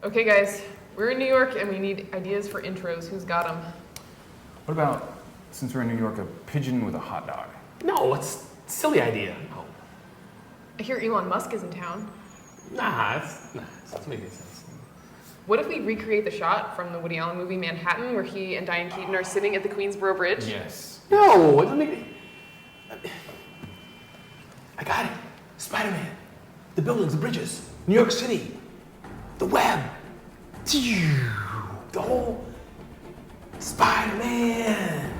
Okay, guys, we're in New York and we need ideas for intros. Who's got them? What about, since we're in New York, a pigeon with a hot dog? No, it's a silly idea. No. I hear Elon Musk is in town. Nah, it's not making sense. What if we recreate the shot from the Woody Allen movie Manhattan, where he and Diane Keaton are sitting at the Queensboro Bridge? Yes. No, it doesn't make any... I got it. Spider-Man. The buildings, the bridges. New York City. The web. The whole... Spider-Man.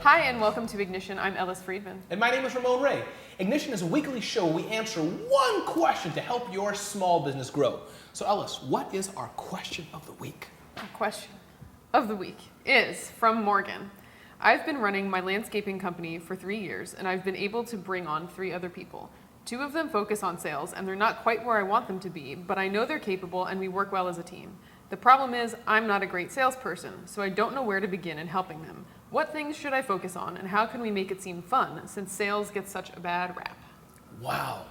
Hi, and welcome to Ignition. I'm Ellis Friedman. And my name is Ramon Ray. Ignition is a weekly show where we answer one question to help your small business grow. So Ellis, what is our question of the week? Our question of the week is from Morgan. I've been running my landscaping company for 3 years, and I've been able to bring on 3 other people. 2 of them focus on sales, and they're not quite where I want them to be, but I know they're capable and we work well as a team. The problem is I'm not a great salesperson, so I don't know where to begin in helping them. What things should I focus on, and how can we make it seem fun, since sales gets such a bad rap? Wow.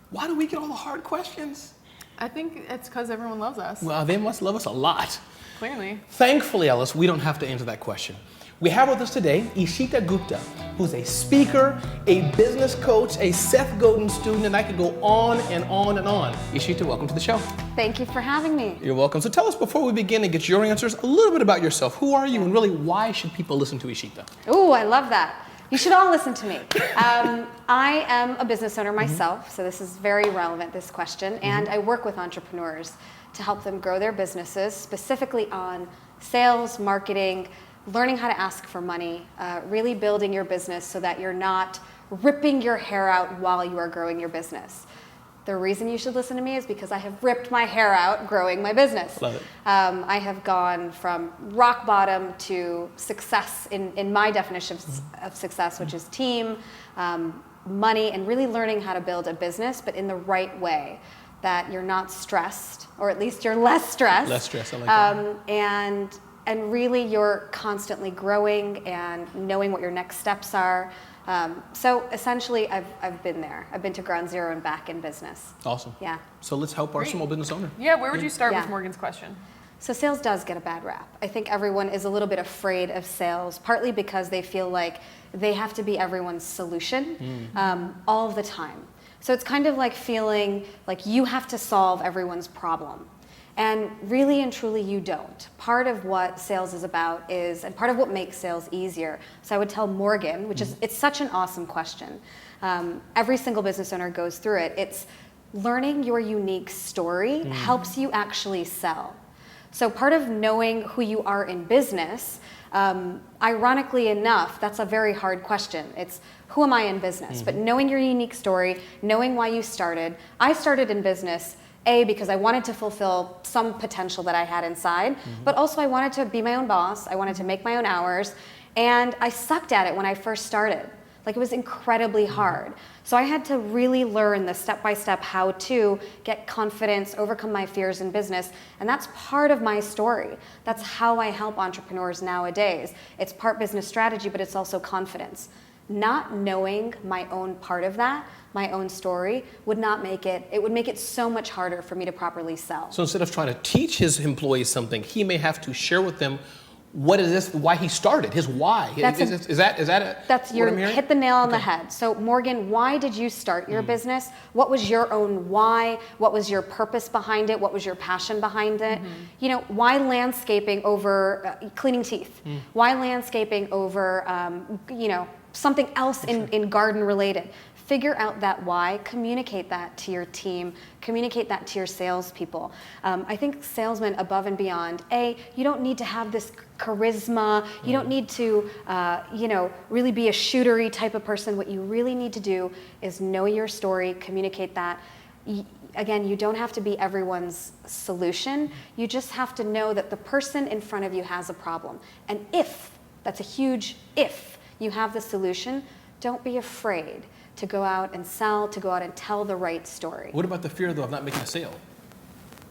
Why do we get all the hard questions? I think it's because everyone loves us. Well, they must love us a lot. Clearly. Thankfully, Ellis, we don't have to answer that question. We have with us today Ishita Gupta, who's a speaker, a business coach, a Seth Godin student, and I could go on and on and on. Ishita, welcome to the show. Thank you for having me. You're welcome. So tell us, before we begin and get your answers, a little bit about yourself. Who are you, and really, why should people listen to Ishita? Ooh, I love that. You should all listen to me. I am a business owner myself, so this is very relevant, this question, and I work with entrepreneurs to help them grow their businesses, specifically on sales, marketing, learning how to ask for money, really building your business so that you're not ripping your hair out while you are growing your business. The reason you should listen to me is because I have ripped my hair out growing my business. Love it. I have gone from rock bottom to success in my definition of success, which is team, money, and really learning how to build a business, but in the right way, that you're not stressed, or at least you're less stressed. Less stress, I like that. And really you're constantly growing and knowing what your next steps are. So essentially I've been there. I've been to ground zero and back in business. Awesome. Yeah. So let's help our Great. small business owner. Yeah, where would you start Yeah. with Morgan's question? So sales does get a bad rap. I think everyone is a little bit afraid of sales, partly because they feel like they have to be everyone's solution all of the time. So it's kind of like feeling like you have to solve everyone's problem. And really and truly you don't. Part of what sales is about is, and part of what makes sales easier, so I would tell Morgan, which is, it's such an awesome question. Every single business owner goes through it. It's learning your unique story helps you actually sell. So part of knowing who you are in business, ironically enough, that's a very hard question. It's, who am I in business? But knowing your unique story, knowing why you started. I started in business because I wanted to fulfill some potential that I had inside, but also I wanted to be my own boss. I wanted to make my own hours, and I sucked at it when I first started. Like, it was incredibly hard. So I had to really learn the step-by-step how to get confidence, overcome my fears in business, and that's part of my story. That's how I help entrepreneurs nowadays. It's part business strategy, but it's also confidence. Not knowing my own part of that, my own story, would make it so much harder for me to properly sell. So instead of trying to teach his employees something, he may have to share with them what it is, why he started, his why. Is that You hit the nail on the head. So Morgan, why did you start your business? What was your own why? What was your purpose behind it? What was your passion behind it? You know, why landscaping over cleaning teeth? Why landscaping over, something else in garden related? Figure out that why, communicate that to your team, communicate that to your salespeople. I think salesmen above and beyond, you don't need to have this charisma, you don't need to, really be a shootery type of person. What you really need to do is know your story, communicate that. Again, you don't have to be everyone's solution. You just have to know that the person in front of you has a problem. And if That's a huge if. You have the solution. Don't be afraid to go out and sell, to go out and tell the right story. What about the fear, though, of not making a sale?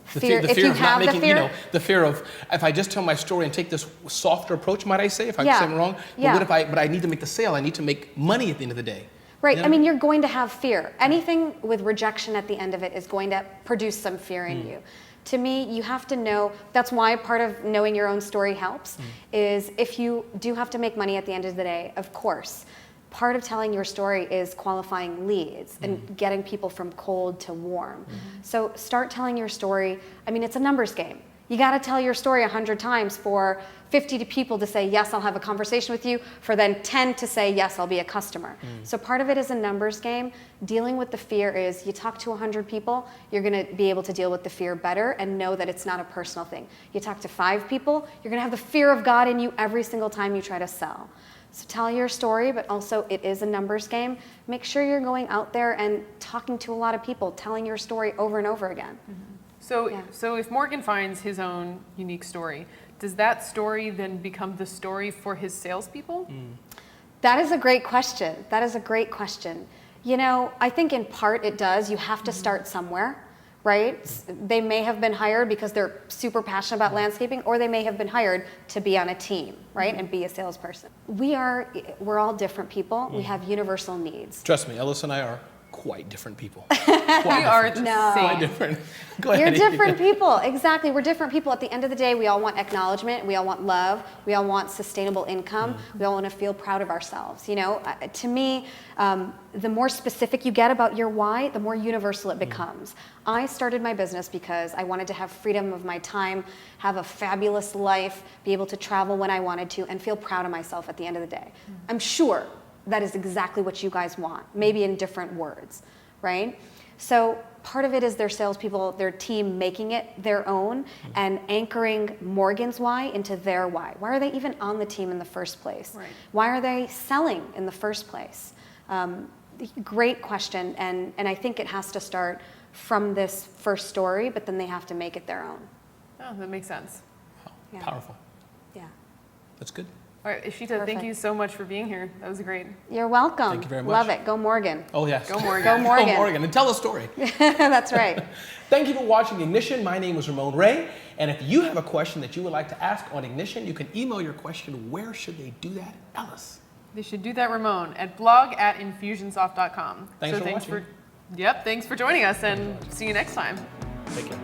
Fear, the if fear you of have not making, the fear, the fear of if I just tell my story and take this softer approach, might I say, if I Yeah. say it wrong? But Yeah. what if but I need to make the sale, I need to make money at the end of the day. right. You know I what mean, you're going to have fear. Anything with rejection at the end of it is going to produce some fear in you. To me, you have to know, that's why part of knowing your own story helps, is if you do have to make money at the end of the day, of course, part of telling your story is qualifying leads and getting people from cold to warm. So start telling your story. I mean, it's a numbers game. You got to tell your story 100 times for 50 people to say, yes, I'll have a conversation with you, for then 10 to say, yes, I'll be a customer. So part of it is a numbers game. Dealing with the fear is you talk to 100 people, you're going to be able to deal with the fear better and know that it's not a personal thing. You talk to 5 people, you're going to have the fear of God in you every single time you try to sell. So tell your story, but also it is a numbers game. Make sure you're going out there and talking to a lot of people, telling your story over and over again. So, Yeah. so if Morgan finds his own unique story, does that story then become the story for his salespeople? That is a great question. That is a great question. You know, I think in part it does. You have to start somewhere, right? They may have been hired because they're super passionate about landscaping, or they may have been hired to be on a team, right, and be a salesperson. We're all different people. We have universal needs. Trust me, Ellis and I are quite different people. We are the No. Quite same. different. Go You're ahead. different people. Exactly. We're different people. At the end of the day, we all want acknowledgement. We all want love. We all want sustainable income. We all want to feel proud of ourselves. You know, to me, the more specific you get about your why, the more universal it becomes. I started my business because I wanted to have freedom of my time, have a fabulous life, be able to travel when I wanted to, and feel proud of myself at the end of the day. I'm sure that is exactly what you guys want, maybe in different words, right? So part of it is their salespeople, their team making it their own and anchoring Morgan's why into their why. Why are they even on the team in the first place? Right. Why are they selling in the first place? Great question, and I think it has to start from this first story, but then they have to make it their own. Oh, that makes sense. Yeah. Powerful. Yeah. That's good. All right, Ishita, thank Perfect. you so much for being here. That was great. You're welcome. Thank you very much. Love it. Go Morgan. Oh, yes. Go Morgan. Go Morgan. Go Morgan. And tell the story. That's right. Thank you for watching Ignition. My name is Ramon Ray. And if you have a question that you would like to ask on Ignition, you can email your question. Where should they do that, Ellis? They should do that, Ramon, at blog@infusionsoft.com. Thanks for watching. Thanks for joining us, and see you next time. Take care.